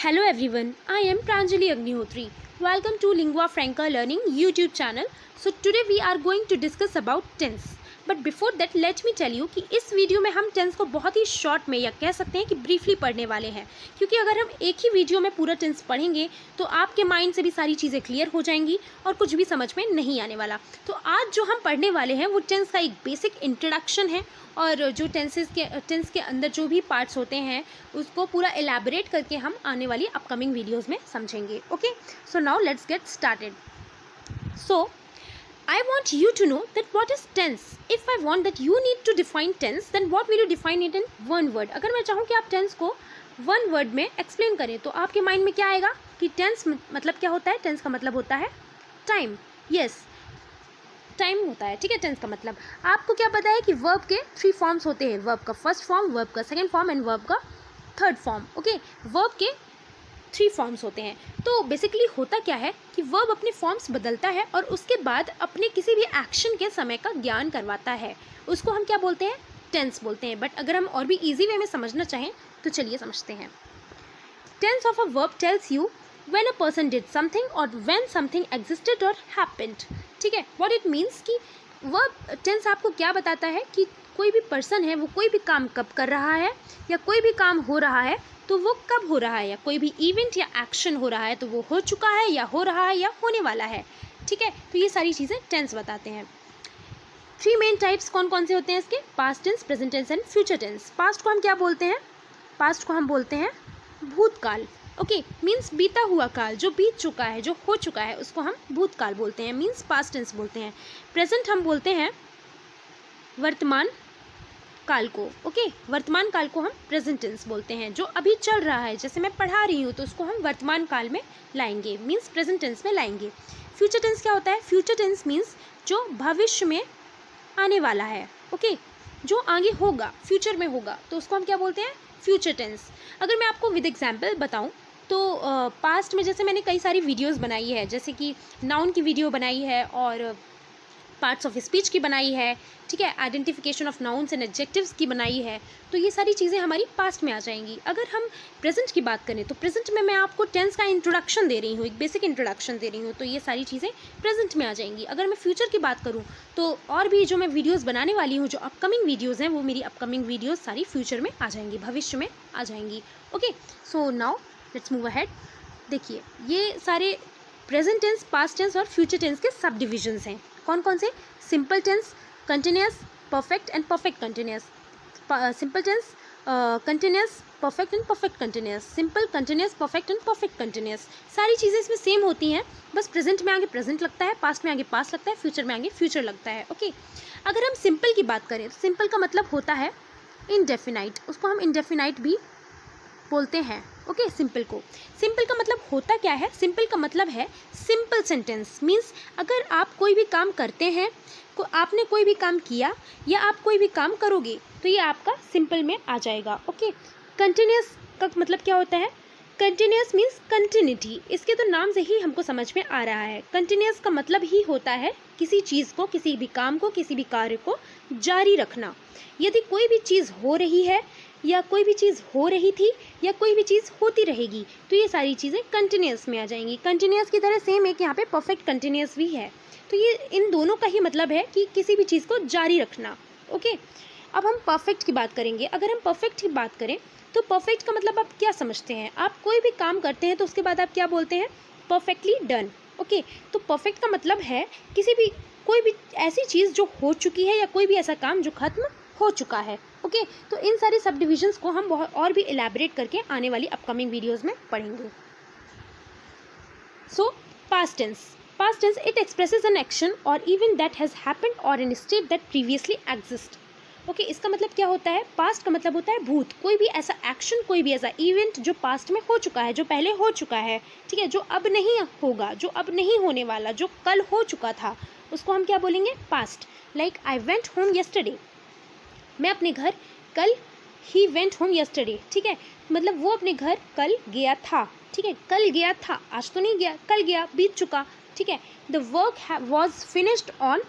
Hello everyone, I am Pranjali Agnihotri. Welcome to Lingua Franca Learning YouTube channel. So today we are going to discuss about tense. But before that let me tell you कि इस video में हम tense को बहुत ही short में या कह सकते हैं कि ब्रीफली पढ़ने वाले हैं, क्योंकि अगर हम एक ही वीडियो में पूरा टेंस पढ़ेंगे तो आपके माइंड से भी सारी चीज़ें क्लियर हो जाएंगी और कुछ भी समझ में नहीं आने वाला। तो आज जो हम पढ़ने वाले हैं वो टेंस का एक बेसिक इंट्रोडक्शन है और जो टेंस के अंदर जो भी पार्ट्स होते हैं उसको पूरा एलैबोरेट करके हम आने वाली अपकमिंग वीडियोज़ में समझेंगे। Okay, so now let's get started. So I want you to know that what is tense. If I want that you need to define tense, then what will you define it in one word? अगर मैं चाहूँ कि आप tense को one word में explain करें तो आपके mind में क्या आएगा कि tense मतलब क्या होता है? tense का मतलब होता है time. Yes, टाइम होता है, ठीक है। टेंस का मतलब आपको क्या पता है कि वर्ब के 3 फॉर्म्स होते हैं, वर्ब का फर्स्ट फॉर्म, वर्ब का सेकंड फॉर्म एंड वर्ब का थर्ड फॉर्म। ओके, वर्ब के 3 फॉर्म्स होते हैं। तो बेसिकली होता क्या है कि वर्ब अपने फॉर्म्स बदलता है और उसके बाद अपने किसी भी एक्शन के समय का ज्ञान करवाता है, उसको हम क्या बोलते हैं? टेंस बोलते हैं। बट अगर हम और भी इजी वे में समझना चाहें तो चलिए समझते हैं। Tense of a verb tells you when a person did something और व्हेन समथिंग एग्जिस्टेड और हैपेंड। ठीक है, व्हाट इट मीन्स कि वर्ब टेंस आपको क्या बताता है कि कोई भी पर्सन है वो कोई भी काम कब कर रहा है या कोई भी काम हो रहा है तो वो कब हो रहा है, या कोई भी इवेंट या एक्शन हो रहा है तो वो हो चुका है या हो रहा है या होने वाला है। ठीक है, तो ये सारी चीज़ें टेंस बताते हैं। 3 मेन टाइप्स कौन कौन से होते हैं इसके? Past tense, present tense and future tense. Past को हम क्या बोलते हैं? पास्ट को हम बोलते हैं भूतकाल। ओके, मीन्स बीता हुआ काल, जो बीत चुका है, जो हो चुका है, उसको हम भूतकाल बोलते हैं, मीन्स पास्ट टेंस बोलते हैं। प्रेजेंट हम बोलते हैं वर्तमान काल को। ओके, वर्तमान काल को हम प्रेजेंट टेंस बोलते हैं। जो अभी चल रहा है, जैसे मैं पढ़ा रही हूँ तो उसको हम वर्तमान काल में लाएंगे, मीन्स प्रेजेंट टेंस में लाएंगे। फ्यूचर टेंस क्या होता है? फ्यूचर टेंस मीन्स जो भविष्य में आने वाला है। ओके, जो आगे होगा, फ्यूचर में होगा, तो उसको हम क्या बोलते हैं? Future tense. अगर मैं आपको विद एग्जाम्पल बताऊँ तो पास्ट में जैसे मैंने कई सारी वीडियोस बनाई है, जैसे कि नाउन की वीडियो बनाई है और पार्ट्स ऑफ स्पीच की बनाई है, ठीक है, identification of nouns and adjectives की बनाई है, तो ये सारी चीज़ें हमारी पास्ट में आ जाएंगी। अगर हम प्रेजेंट की बात करें तो प्रेजेंट में मैं आपको टेंस का इंट्रोडक्शन दे रही हूँ, एक बेसिक इंट्रोडक्शन दे रही हूँ, तो ये सारी चीज़ें प्रेजेंट में आ जाएंगी। अगर मैं फ्यूचर की बात करूँ तो और भी जो मैं वीडियोज़ बनाने वाली हूँ, जो अपकमिंग वीडियोज़ हैं, वो मेरी अपकमिंग वीडियोज़ सारी फ्यूचर में आ जाएंगी, भविष्य में आ जाएंगी। Okay, so now let's move ahead. देखिए, ये सारे प्रेजेंट टेंस, पास्ट टेंस और फ्यूचर टेंस के सब डिविजन्स हैं। कौन कौन से? Simple tense, continuous, perfect and perfect continuous. Simple tense, continuous, perfect and perfect continuous. Simple, continuous, perfect and perfect continuous. सारी चीज़ें इसमें सेम होती हैं, बस प्रेजेंट में आगे प्रेजेंट लगता है, पास्ट में आगे पास्ट लगता है, फ्यूचर में आगे फ्यूचर लगता है। ओके, अगर हम सिंपल की बात करें तो सिंपल का मतलब होता है इनडेफिनाइट, उसको हम इनडेफिनाइट भी बोलते हैं। ओके, सिंपल को, सिंपल का मतलब होता क्या है? सिंपल का मतलब है सिंपल सेंटेंस, मीन्स अगर आप कोई भी काम करते हैं, आपने कोई भी काम किया या आप कोई भी काम करोगे तो ये आपका सिंपल में आ जाएगा। ओके, कंटिन्यूअस का मतलब क्या होता है? कंटिन्यूअस मीन्स कंटिन्यूटी, इसके तो नाम से ही हमको समझ में आ रहा है। कंटिन्यूअस का मतलब ही होता है किसी चीज़ को, किसी भी काम को, किसी भी कार्य को जारी रखना। यदि कोई भी चीज़ हो रही है या कोई भी चीज़ हो रही थी या कोई भी चीज़ होती रहेगी तो ये सारी चीज़ें कंटिन्यूअस में आ जाएंगी। कंटिन्यूअस की तरह सेम एक यहाँ पे परफेक्ट कंटिन्यूअस भी है। तो ये इन दोनों का ही मतलब है कि किसी भी चीज़ को जारी रखना। ओके, अब हम परफेक्ट की बात करेंगे। अगर हम परफेक्ट की बात करें तो परफेक्ट का मतलब आप क्या समझते हैं? आप कोई भी काम करते हैं तो उसके बाद आप क्या बोलते हैं? Perfectly done. ओके, तो परफेक्ट का मतलब है कोई भी ऐसी चीज़ जो हो चुकी है या कोई भी ऐसा काम जो खत्म हो चुका है। ओके, तो इन सारे सब डिविजन्स को हम बहुत और भी एलैबोरेट करके आने वाली अपकमिंग वीडियोज़ में पढ़ेंगे। So past tense, past tense it expresses an action और इवेंट दैट हैज़ हैपेंड और an state that previously exist. Okay, इसका मतलब क्या होता है? पास्ट का मतलब होता है भूत, कोई भी ऐसा एक्शन, कोई भी ऐसा इवेंट जो पास्ट में हो चुका है, जो पहले हो चुका है, ठीक है, जो अब नहीं होगा, जो अब नहीं होने वाला, जो कल हो चुका था, उसको हम क्या बोलेंगे? Past. Like I went home yesterday, मैं अपने घर कल, ही वेंट होम येस्टरडे, ठीक है, मतलब वो अपने घर कल गया था। ठीक है, कल गया था, आज तो नहीं गया, कल गया, बीत चुका। ठीक है, the work was finished on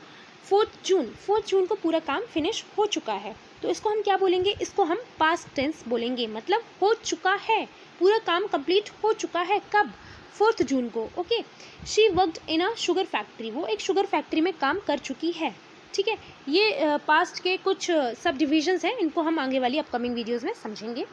4 जून को पूरा काम फिनिश हो चुका है, तो इसको हम क्या बोलेंगे, इसको हम पास्ट टेंस बोलेंगे, मतलब हो चुका है, पूरा काम कंप्लीट हो चुका है। कब, 4 जून को। Okay, she worked in a sugar factory, वो एक शुगर फैक्ट्री में काम कर चुकी है। ठीक है, ये पास्ट के कुछ सब डिविजन्स हैं, इनको हम आगे वाली अपकमिंग वीडियोज़ में समझेंगे।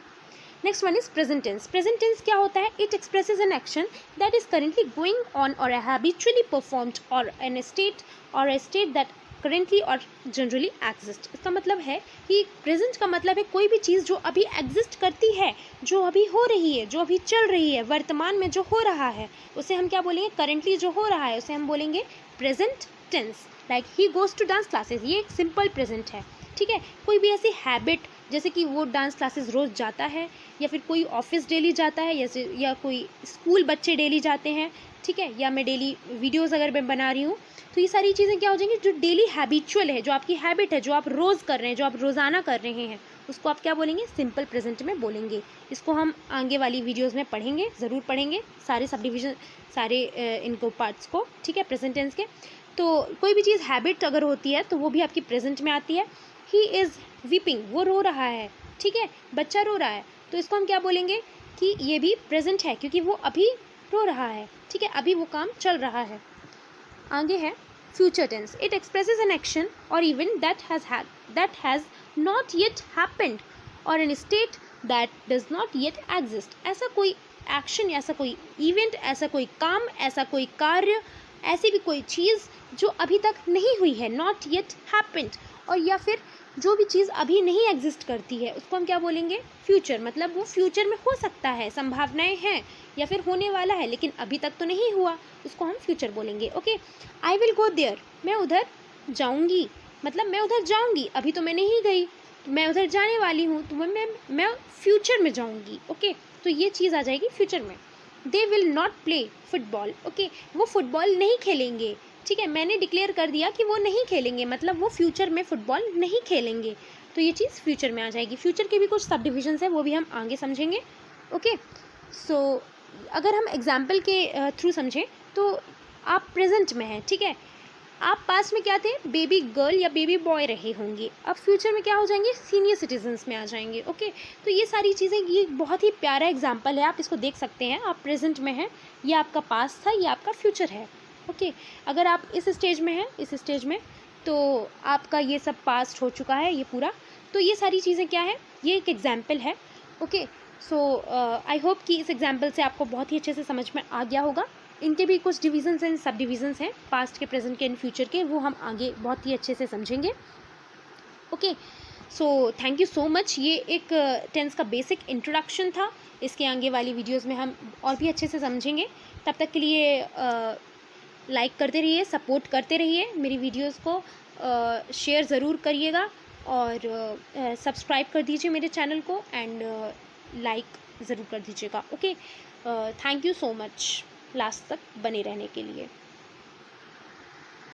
Next one is present tense. Present tense क्या होता है, it expresses an action that is currently going on और हैबिचुअली परफॉर्म्ड और एन स्टेट दैट करेंटली और जनरली एग्जिस्ट। इसका मतलब है कि प्रेजेंट का मतलब है कोई भी चीज़ जो अभी एग्जिस्ट करती है, जो अभी हो रही है, जो अभी चल रही है, वर्तमान में जो हो रहा है, उसे हम क्या बोलेंगे, करेंटली जो हो रहा है उसे हम बोलेंगे present tense. Like he goes to dance classes, ये एक सिंपल प्रेजेंट है। ठीक है, कोई भी ऐसी हैबिट जैसे कि वो डांस क्लासेस रोज़ जाता है, या फिर कोई ऑफिस डेली जाता है, या कोई स्कूल बच्चे डेली जाते हैं। ठीक है, या मैं डेली वीडियोस अगर मैं बना रही हूँ, तो ये सारी चीज़ें क्या हो जाएंगी, जो डेली हैबिचुअल है, जो आपकी हैबिट है, जो आप रोज़ कर रहे हैं, जो आप रोज़ाना कर रहे हैं, उसको आप क्या बोलेंगे, सिंपल प्रेजेंट में बोलेंगे। इसको हम आगे वाली वीडियोज़ में पढ़ेंगे, ज़रूर पढ़ेंगे सारे सब डिविजन, सारे इनको पार्ट्स को। ठीक है, प्रेजेंट टेंस के। तो कोई भी चीज़ हैबिट अगर होती है तो वो भी आपकी प्रेजेंट में आती है। ही इज़ वीपिंग, वो रो रहा है। ठीक है, बच्चा रो रहा है, तो इसको हम क्या बोलेंगे कि ये भी प्रेजेंट है, क्योंकि वो अभी रो रहा है। ठीक है, अभी वो काम चल रहा है। आगे है future tense. It expresses an action और event that has not yet happened और an state that does not yet exist. ऐसा कोई एक्शन, ऐसा कोई इवेंट, ऐसा कोई काम, ऐसा कोई कार्य, ऐसी भी कोई चीज़ जो अभी तक नहीं हुई है, नॉट येट हैपेंड, और या फिर जो भी चीज़ अभी नहीं एग्जिस्ट करती है, उसको हम क्या बोलेंगे, फ्यूचर। मतलब वो फ्यूचर में हो सकता है, संभावनाएं हैं, या फिर होने वाला है, लेकिन अभी तक तो नहीं हुआ, उसको हम फ्यूचर बोलेंगे। Okay, I will go there, मैं उधर जाऊंगी, मतलब मैं उधर जाऊंगी, अभी तो मैं नहीं गई, मैं उधर जाने वाली हूँ, तो मैं फ्यूचर में जाऊंगी। ओके, तो ये चीज़ आ जाएगी फ्यूचर में। They will not play football, okay, वो फुटबॉल नहीं खेलेंगे। ठीक है, मैंने डिक्लेयर कर दिया कि वो नहीं खेलेंगे, मतलब वो फ्यूचर में फुटबॉल नहीं खेलेंगे, तो ये चीज़ फ्यूचर में आ जाएगी। फ्यूचर के भी कुछ सब डिविजन्स हैं, वो भी हम आगे समझेंगे। ओके, सो अगर हम एग्जाम्पल के थ्रू समझें तो आप प्रेजेंट में हैं। ठीक है, आप पास्ट में क्या थे, बेबी गर्ल या बेबी बॉय रहे होंगे, अब फ्यूचर में क्या हो जाएंगे, सीनियर सिटीजन्स में आ जाएंगे। ओके, तो ये सारी चीज़ें, ये बहुत ही प्यारा एग्जाम्पल है, आप इसको देख सकते हैं। आप प्रेजेंट में हैं, ये आपका पास्ट था, ये आपका फ्यूचर है। ओके, अगर आप इस स्टेज में हैं, इस स्टेज में, तो आपका ये सब पास्ट हो चुका है, ये पूरा। तो ये सारी चीज़ें क्या है, ये एक एग्जाम्पल है। ओके, सो आई होप कि इस एग्जाम्पल से आपको बहुत ही अच्छे से समझ में आ गया होगा। इनके भी कुछ डिविजन्स हैं, सब डिविजन्स हैं, पास्ट के, प्रेजेंट के एंड फ्यूचर के, वो हम आगे बहुत ही अच्छे से समझेंगे। Okay, so thank you so much. ये एक टेंस का बेसिक इंट्रोडक्शन था, इसके आगे वाली वीडियोस में हम और भी अच्छे से समझेंगे। तब तक के लिए लाइक करते रहिए, सपोर्ट करते रहिए मेरी वीडियोस को, शेयर ज़रूर करिएगा, और सब्सक्राइब कर दीजिए मेरे चैनल को, एंड लाइक ज़रूर कर दीजिएगा। Okay, thank you so much last तक बने रहने के लिए।